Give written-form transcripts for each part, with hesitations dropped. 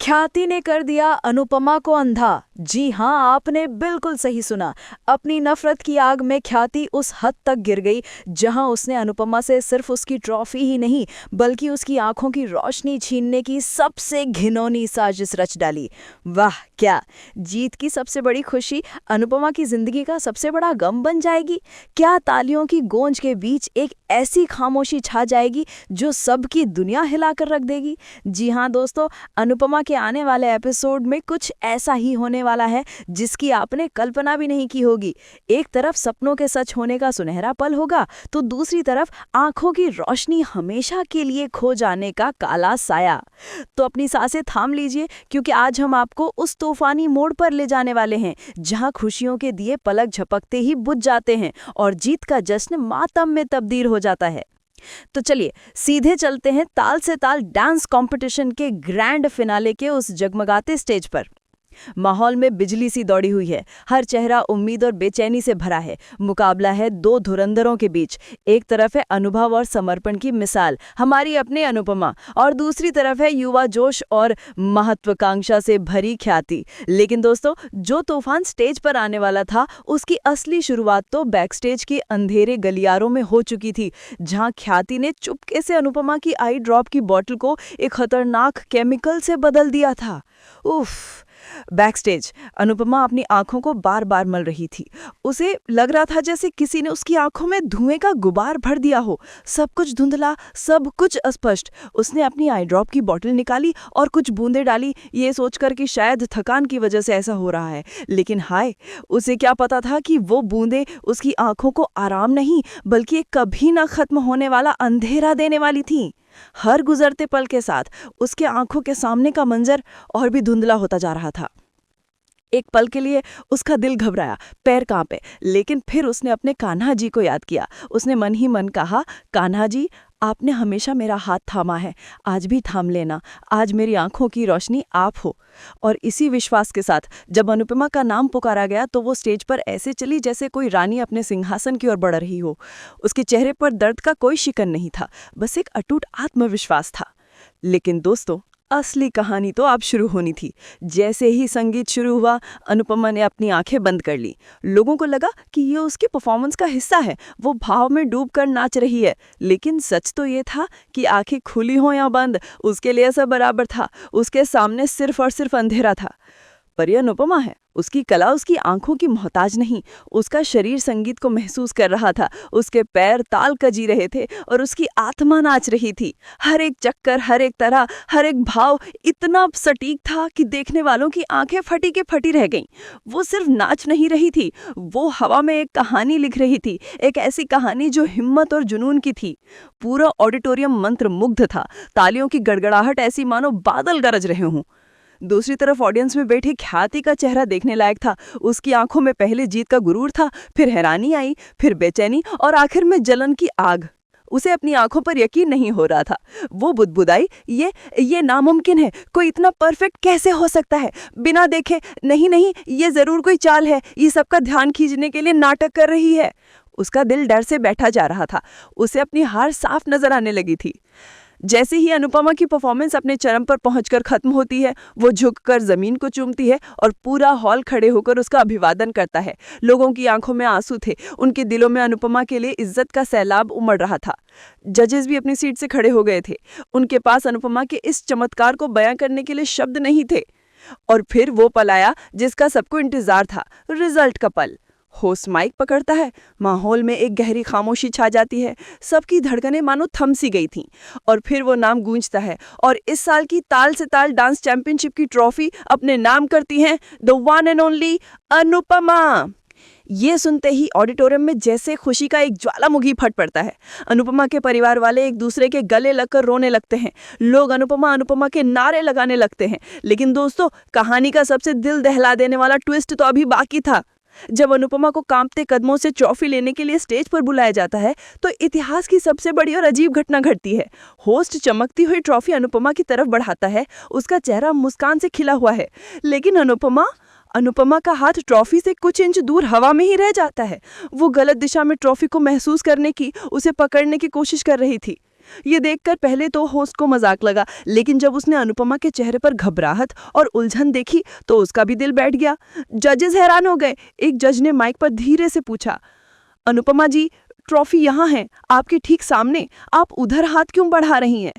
ख्याति ने कर दिया अनुपमा को अंधा। जी हाँ, आपने बिल्कुल सही सुना। अपनी नफरत की आग में ख्याति उस हद तक गिर गई जहां उसने अनुपमा से सिर्फ उसकी ट्रॉफी ही नहीं बल्कि उसकी आंखों की रोशनी छीनने की सबसे घिनौनी साजिश रच डाली। वाह क्या! जीत की सबसे बड़ी खुशी अनुपमा की जिंदगी का सबसे बड़ा गम बन जाएगी। क्या तालियों की गूंज के बीच एक ऐसी खामोशी छा जाएगी जो सबकी दुनिया हिलाकर रख देगी। जी हाँ दोस्तों, अनुपमा के आने वाले एपिसोड में कुछ ऐसा ही होने वाला है जिसकी आपने कल्पना भी नहीं की होगी। एक तरफ सपनों के सच होने का सुनहरा पल होगा तो दूसरी तरफ आंखों की रोशनी हमेशा के लिए खो जाने का काला साया। तो अपनी सांसें थाम लीजिए क्योंकि आज हम आपको उस तूफानी मोड़ पर ले जाने वाले हैं जहां खुशियों के दिए पलक झपकते ही बुझ जाते हैं और जीत का जश्न मातम में तब्दील हो जाता है। तो चलिए सीधे चलते हैं ताल से ताल डांस कंपटीशन के ग्रैंड फिनाले के उस जगमगाते स्टेज पर। माहौल में बिजली सी दौड़ी हुई है, हर चेहरा उम्मीद और बेचैनी से भरा है। मुकाबला है दो धुरंधरों के बीच। एक तरफ है अनुभव और समर्पण की मिसाल हमारी अपने अनुपमा, और दूसरी तरफ है युवा जोश और महत्वाकांक्षा से भरी ख्याति। लेकिन दोस्तों, जो तूफान स्टेज पर आने वाला था उसकी असली शुरुआत तो बैकस्टेज के अंधेरे गलियारों में हो चुकी थी, जहां ख्याति ने चुपके से अनुपमा की आई ड्रॉप की बोतल को एक खतरनाक केमिकल से बदल दिया था। उफ! बैकस्टेज अनुपमा अपनी आंखों को बार बार मल रही थी। उसे लग रहा था जैसे किसी ने उसकी आंखों में धुएं का गुबार भर दिया हो। सब कुछ धुंधला, सब कुछ अस्पष्ट। उसने अपनी आई ड्रॉप की बोतल निकाली और कुछ बूंदें डाली, ये सोचकर कि शायद थकान की वजह से ऐसा हो रहा है। लेकिन हाय, उसे क्या पता था कि वो बूंदें उसकी आंखों को आराम नहीं बल्कि एक कभी ना खत्म होने वाला अंधेरा देने वाली थीं। हर गुजरते पल के साथ उसके आंखों के सामने का मंजर और भी धुंधला होता जा रहा था। एक पल के लिए उसका दिल घबराया, पैर कांपे, लेकिन फिर उसने अपने कान्हा जी को याद किया। उसने मन ही मन कहा, कान्हा जी, आपने हमेशा मेरा हाथ थामा है, आज भी थाम लेना। आज मेरी आंखों की रोशनी आप हो। और इसी विश्वास के साथ जब अनुपमा का नाम पुकारा गया तो वो स्टेज पर ऐसे चली जैसे कोई रानी अपने सिंहासन की ओर बढ़ रही हो। उसके चेहरे पर दर्द का कोई शिकन नहीं था, बस एक अटूट आत्मविश्वास था। लेकिन दोस्तों, असली कहानी तो अब शुरू होनी थी। जैसे ही संगीत शुरू हुआ, अनुपमा ने अपनी आंखें बंद कर ली। लोगों को लगा कि ये उसके परफॉर्मेंस का हिस्सा है, वो भाव में डूबकर नाच रही है। लेकिन सच तो ये था कि आंखें खुली हो या बंद, उसके लिए सब बराबर था। उसके सामने सिर्फ और सिर्फ अंधेरा था। पर यह अनुपमा है, उसकी कला उसकी आंखों की मोहताज नहीं। उसका शरीर संगीत को महसूस कर रहा था, उसके पैर ताल कजी रहे थे और उसकी आत्मा नाच रही थी। हर एक चक्कर, हर एक तरह, हर एक भाव इतना सटीक था कि देखने वालों की आंखें फटी के फटी रह गईं। वो सिर्फ नाच नहीं रही थी, वो हवा में एक कहानी लिख रही थी, एक ऐसी कहानी जो हिम्मत और जुनून की थी। पूरा ऑडिटोरियम मंत्रमुग्ध था, तालियों की गड़गड़ाहट ऐसी मानो बादल गरज रहे हों। दूसरी तरफ ऑडियंस में बैठी ख्याति का चेहरा देखने लायक था। उसकी आंखों में पहले जीत का गुरूर था, फिर हैरानी आई, फिर बेचैनी और आखिर में जलन की आग। उसे अपनी आंखों पर यकीन नहीं हो रहा था। वो बुदबुदाई, ये नामुमकिन है, कोई इतना परफेक्ट कैसे हो सकता है बिना देखे? नहीं नहीं, ये जरूर कोई चाल है, ये सबका ध्यान खींचने के लिए नाटक कर रही है। उसका दिल डर से बैठा जा रहा था। उसे अपनी हार साफ नजर आने लगी थी। जैसे ही अनुपमा की परफॉर्मेंस अपने चरम पर पहुंचकर खत्म होती है, वो झुककर जमीन को चूमती है और पूरा हॉल खड़े होकर उसका अभिवादन करता है। लोगों की आंखों में आंसू थे, उनके दिलों में अनुपमा के लिए इज्जत का सैलाब उमड़ रहा था। जजेस भी अपनी सीट से खड़े हो गए थे। उनके पास अनुपमा के इस चमत्कार को बयां करने के लिए शब्द नहीं थे। और फिर वो पल आया जिसका सबको इंतजार था, रिजल्ट का पल। होस्ट माइक पकड़ता है, माहौल में एक गहरी खामोशी छा जाती है, सबकी धड़कनें मानो थम सी गई थीं। और फिर वो नाम गूंजता है और इस साल की ताल से ताल डांस चैंपियनशिप की ट्रॉफी अपने नाम करती हैं the one and only Anupama. ये सुनते ही ऑडिटोरियम में जैसे खुशी का एक ज्वालामुखी फट पड़ता है। अनुपमा के परिवार वाले एक दूसरे के गले लगकर रोने लगते हैं। लोग अनुपमा अनुपमा के नारे लगाने लगते हैं। लेकिन दोस्तों, कहानी का सबसे दिल दहला देने वाला ट्विस्ट तो अभी बाकी था। जब अनुपमा को कांपते कदमों से ट्रॉफी लेने के लिए स्टेज पर बुलाया जाता है तो इतिहास की सबसे बड़ी और अजीब घटना घटती है। होस्ट चमकती हुई ट्रॉफी अनुपमा की तरफ बढ़ाता है। उसका चेहरा मुस्कान से खिला हुआ है, लेकिन अनुपमा का हाथ ट्रॉफी से कुछ इंच दूर हवा में ही रह जाता है। वो गलत दिशा में ट्रॉफी को महसूस करने की, उसे पकड़ने की कोशिश कर रही थी। ये देखकर पहले तो होस्ट को मजाक लगा, लेकिन जब उसने अनुपमा के चेहरे पर घबराहट और उलझन देखी तो उसका भी दिल बैठ गया। जजेस हैरान हो गए। एक जज ने माइक पर धीरे से पूछा, अनुपमा जी, ट्रॉफी यहाँ है, आपके ठीक सामने, आप उधर हाथ क्यों बढ़ा रही हैं?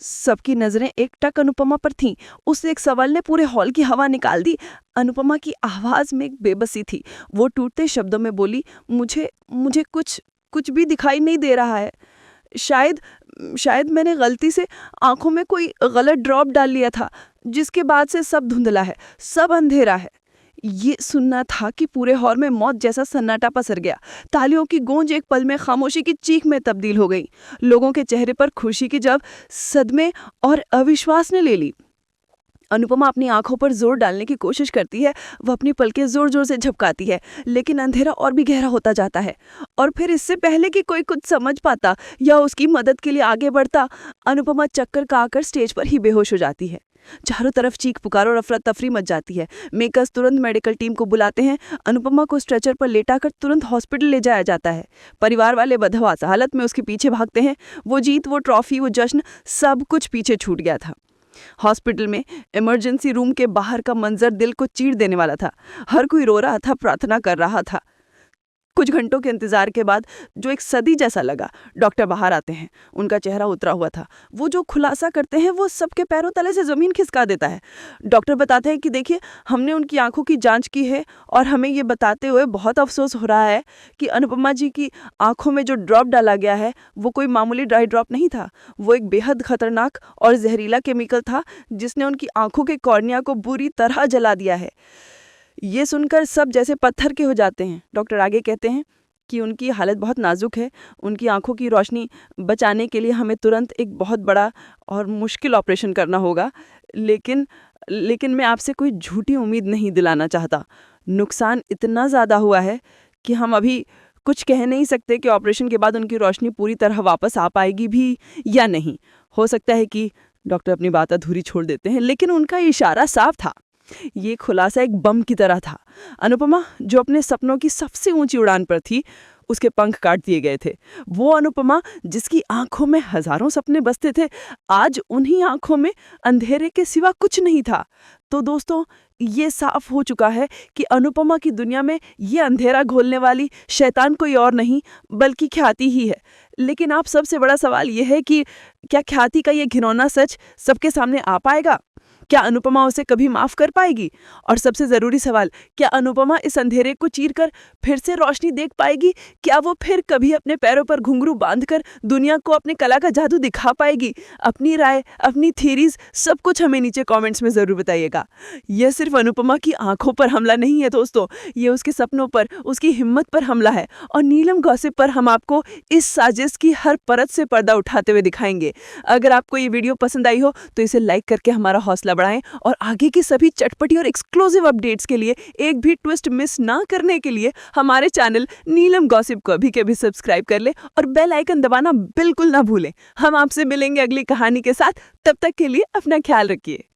सबकी नजरें एकटक अनुपमा पर थीं। उस एक सवाल ने पूरे हॉल की हवा निकाल दी। अनुपमा की आवाज में एक बेबसी थी। वो टूटते शब्दों में बोली, मुझे मुझे कुछ भी दिखाई नहीं दे रहा है। शायद मैंने गलती से आंखों में कोई गलत ड्रॉप डाल लिया था, जिसके बाद से सब धुंधला है, सब अंधेरा है। ये सुनना था कि पूरे हॉल में मौत जैसा सन्नाटा पसर गया। तालियों की गूंज एक पल में खामोशी की चीख में तब्दील हो गई। लोगों के चेहरे पर खुशी की जब सदमे और अविश्वास ने ले ली। अनुपमा अपनी आंखों पर जोर डालने की कोशिश करती है। वह अपनी पलकें जोर जोर से झपकाती है, लेकिन अंधेरा और भी गहरा होता जाता है। और फिर इससे पहले कि कोई कुछ समझ पाता या उसकी मदद के लिए आगे बढ़ता, अनुपमा चक्कर का आकर स्टेज पर ही बेहोश हो जाती है। चारों तरफ चीख पुकार और अफरा तफरी मच जाती है। मेकर्स तुरंत मेडिकल टीम को बुलाते हैं। अनुपमा को स्ट्रेचर पर लेटाकर तुरंत हॉस्पिटल ले जाया जाता है। परिवार वाले बदहवास हालत में उसके पीछे भागते हैं। वो जीत, वो ट्रॉफी, वो जश्न, सब कुछ पीछे छूट गया था। हॉस्पिटल में इमरजेंसी रूम के बाहर का मंजर दिल को चीर देने वाला था। हर कोई रो रहा था, प्रार्थना कर रहा था। कुछ घंटों के इंतजार के बाद, जो एक सदी जैसा लगा, डॉक्टर बाहर आते हैं। उनका चेहरा उतरा हुआ था। वो जो खुलासा करते हैं वो सबके पैरों तले से जमीन खिसका देता है। डॉक्टर बताते हैं कि देखिए, हमने उनकी आंखों की जांच की है और हमें ये बताते हुए बहुत अफसोस हो रहा है कि अनुपमा जी की आंखों में जो ड्रॉप डाला गया है वो कोई मामूली ड्राई ड्रॉप नहीं था। वो एक बेहद खतरनाक और जहरीला केमिकल था जिसने उनकी आंखों के कॉर्निया को बुरी तरह जला दिया है। ये सुनकर सब जैसे पत्थर के हो जाते हैं। डॉक्टर आगे कहते हैं कि उनकी हालत बहुत नाजुक है। उनकी आंखों की रोशनी बचाने के लिए हमें तुरंत एक बहुत बड़ा और मुश्किल ऑपरेशन करना होगा। लेकिन मैं आपसे कोई झूठी उम्मीद नहीं दिलाना चाहता। नुकसान इतना ज़्यादा हुआ है कि हम अभी कुछ कह नहीं सकते कि ऑपरेशन के बाद उनकी रोशनी पूरी तरह वापस आ पाएगी भी या नहीं। हो सकता है कि डॉक्टर अपनी बात अधूरी छोड़ देते हैं, लेकिन उनका इशारा साफ था। ये खुलासा एक बम की तरह था। अनुपमा, जो अपने सपनों की सबसे ऊंची उड़ान पर थी, उसके पंख काट दिए गए थे। वो अनुपमा जिसकी आंखों में हजारों सपने बसते थे, आज उन्हीं आंखों में अंधेरे के सिवा कुछ नहीं था। तो दोस्तों, ये साफ हो चुका है कि अनुपमा की दुनिया में ये अंधेरा घोलने वाली शैतान कोई और नहीं बल्कि ख्याति ही है। लेकिन आप सबसे बड़ा सवाल ये है कि क्या ख्याति का ये घिनौना सच सबके सामने आ पाएगा? क्या अनुपमा उसे कभी माफ कर पाएगी? और सबसे जरूरी सवाल, क्या अनुपमा इस अंधेरे को चीरकर फिर से रोशनी देख पाएगी? क्या वो फिर कभी अपने पैरों पर घुंघरू बांधकर दुनिया को अपने कला का जादू दिखा पाएगी? अपनी राय, अपनी थ्योरीज, सब कुछ हमें नीचे कमेंट्स में जरूर बताइएगा। यह सिर्फ अनुपमा की आंखों पर हमला नहीं है दोस्तों, ये उसके सपनों पर, उसकी हिम्मत पर हमला है। और नीलम गॉसिप पर हम आपको इस साजिश की हर परत से पर्दा उठाते हुए दिखाएंगे। अगर आपको ये वीडियो पसंद आई हो तो इसे लाइक करके हमारा हौसला बढ़ाएं और आगे की सभी चटपटी और एक्सक्लूसिव अपडेट्स के लिए, एक भी ट्विस्ट मिस ना करने के लिए हमारे चैनल नीलम गॉसिप को अभी के भी सब्सक्राइब कर ले और बेल आइकन दबाना बिल्कुल ना भूलें। हम आपसे मिलेंगे अगली कहानी के साथ। तब तक के लिए अपना ख्याल रखिए।